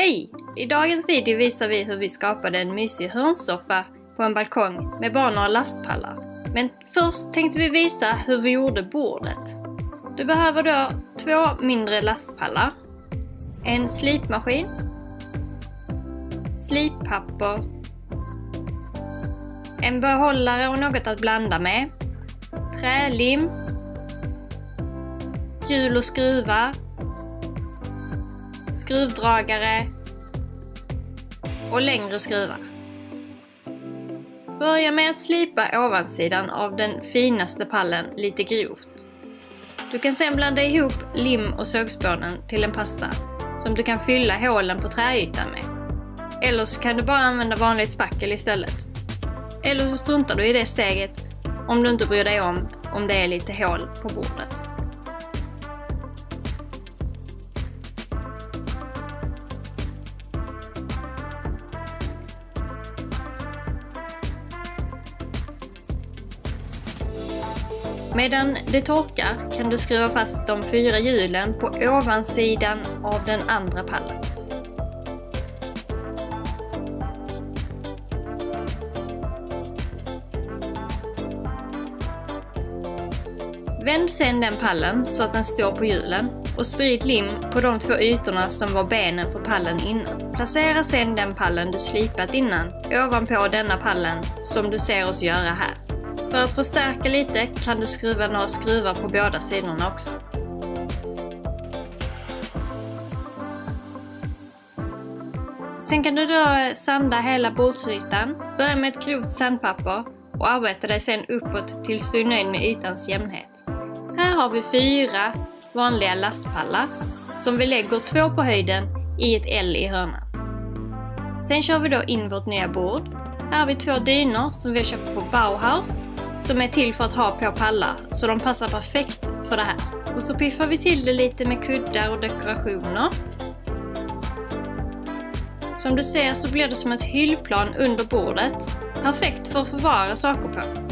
Hej! I dagens video visar vi hur vi skapade en mysig hörnsoffa på en balkong med bara några lastpallar. Men först tänkte vi visa hur vi gjorde bordet. Du behöver då 2 mindre lastpallar, en slipmaskin, slippapper, en behållare och något att blanda med, trälim, hjul och skruvar, skruvdragare och längre skruvar. Börja med att slipa ovansidan av den finaste pallen lite grovt. Du kan sedan blanda ihop lim och sågspånen till en pasta som du kan fylla hålen på träytan med. Eller så kan du bara använda vanligt spackel istället. Eller så struntar du i det steget om du inte bryr dig om det är lite hål på bordet. Medan det torkar kan du skruva fast de 4 hjulen på ovansidan av den andra pallen. Vänd sedan den pallen så att den står på hjulen och sprid lim på de 2 ytorna som var benen för pallen innan. Placera sedan den pallen du slipat innan ovanpå denna pallen som du ser oss göra här. För att förstärka lite kan du skruva några skruvar på båda sidorna också. Sen kan du då sanda hela bordsytan. Börja med ett grovt sandpapper och arbeta dig sedan uppåt tills du är nöjd med ytans jämnhet. Här har vi 4 vanliga lastpallar som vi lägger 2 på höjden i ett L i hörnan. Sen kör vi då in vårt nya bord. Här har vi 2 dynor som vi har köpt på Bauhaus som är till för att ha på pallar så de passar perfekt för det här. Och så piffar vi till det lite med kuddar och dekorationer. Som du ser så blir det som ett hyllplan under bordet. Perfekt för att förvara saker på.